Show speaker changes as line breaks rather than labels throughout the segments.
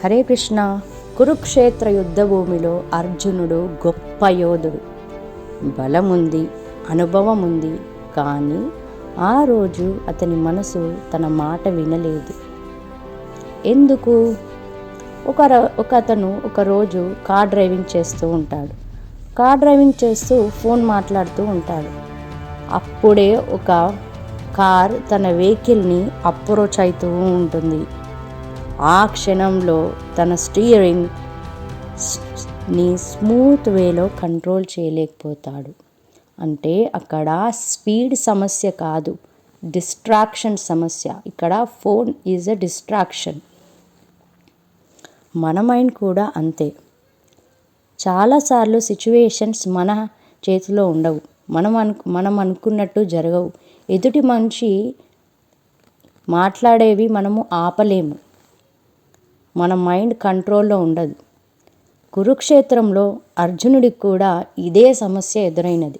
హరే కృష్ణ. కురుక్షేత్ర యుద్ధ భూమిలో అర్జునుడు గొప్ప యోధుడు. బలముంది, అనుభవం ఉంది. కానీ ఆ రోజు అతని మనసు తన మాట వినలేదు. ఎందుకు? అతను ఒకరోజు కార్ డ్రైవింగ్ చేస్తూ ఉంటాడు. కార్ డ్రైవింగ్ చేస్తూ ఫోన్ మాట్లాడుతూ ఉంటాడు. అప్పుడే ఒక కార్ తన వెహికల్ని అప్రోచ్ అవుతూ ఉంటుంది. ఆ క్షణంలో తన స్టీరింగ్ని స్మూత్ వేలో కంట్రోల్ చేయలేకపోతాడు. అంటే అక్కడ స్పీడ్ సమస్య కాదు, డిస్ట్రాక్షన్ సమస్య. ఇక్కడ ఫోన్ ఈజ్ ఎ డిస్ట్రాక్షన్. మన మైండ్ కూడా అంతే. చాలాసార్లు సిచ్యువేషన్స్ మన చేతిలో ఉండవు, మనం అనుకున్నట్టు జరగవు. ఎదుటి మనిషి మాట్లాడేవి మనము ఆపలేము. మన మైండ్ కంట్రోల్లో ఉండదు. కురుక్షేత్రంలో అర్జునుడికి కూడా ఇదే సమస్య ఎదురైనది.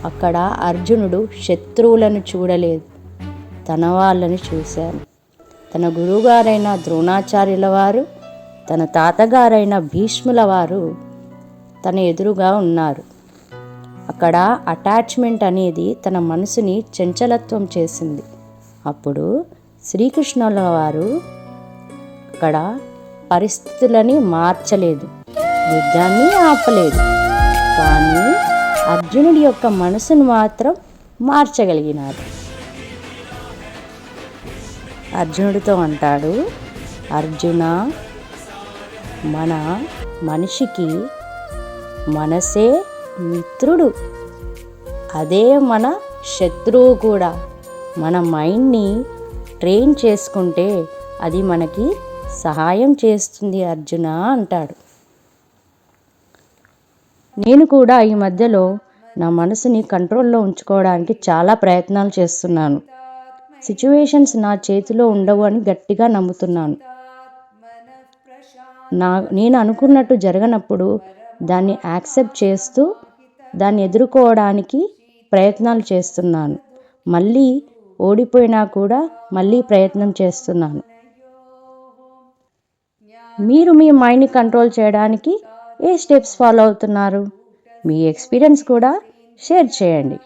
అక్కడ అర్జునుడు శత్రువులను చూడలేదు, తన వాళ్ళని చూశాను. తన గురువుగారైన ద్రోణాచార్యుల వారు, తన తాతగారైన భీష్ముల వారు తన ఎదురుగా ఉన్నారు. అక్కడ అటాచ్మెంట్ అనేది తన మనసుని చంచలత్వం చేసింది. అప్పుడు శ్రీకృష్ణుల వారు అక్కడ పరిస్థితులని మార్చలేదు, యుద్ధాన్ని ఆపలేదు. కానీ అర్జునుడి యొక్క మనసును మాత్రం మార్చగలిగినారు. అర్జునుడితో అంటాడు, అర్జున, మన మనిషికి మనసే మిత్రుడు, అదే మన శత్రువు కూడా. మన మైండ్ని ట్రైన్ చేసుకుంటే అది మనకి సహాయం చేస్తుంది అర్జున అంటాడు. నేను కూడా ఈ మధ్యలో నా మనసుని కంట్రోల్లో ఉంచుకోవడానికి చాలా ప్రయత్నాలు చేస్తున్నాను. సిచ్యువేషన్స్ నా చేతిలో ఉండవు అని గట్టిగా నమ్ముతున్నాను. నేను అనుకున్నట్టు జరగనప్పుడు దాన్ని యాక్సెప్ట్ చేస్తూ దాన్ని ఎదుర్కోవడానికి ప్రయత్నాలు చేస్తున్నాను. మళ్ళీ ఓడిపోయినా కూడా మళ్ళీ ప్రయత్నం చేస్తున్నాను. మీరు మీ మైండ్ని కంట్రోల్ చేయడానికి ఏ స్టెప్స్ ఫాలో అవుతున్నారు? మీ ఎక్స్పీరియన్స్ కూడా షేర్ చేయండి.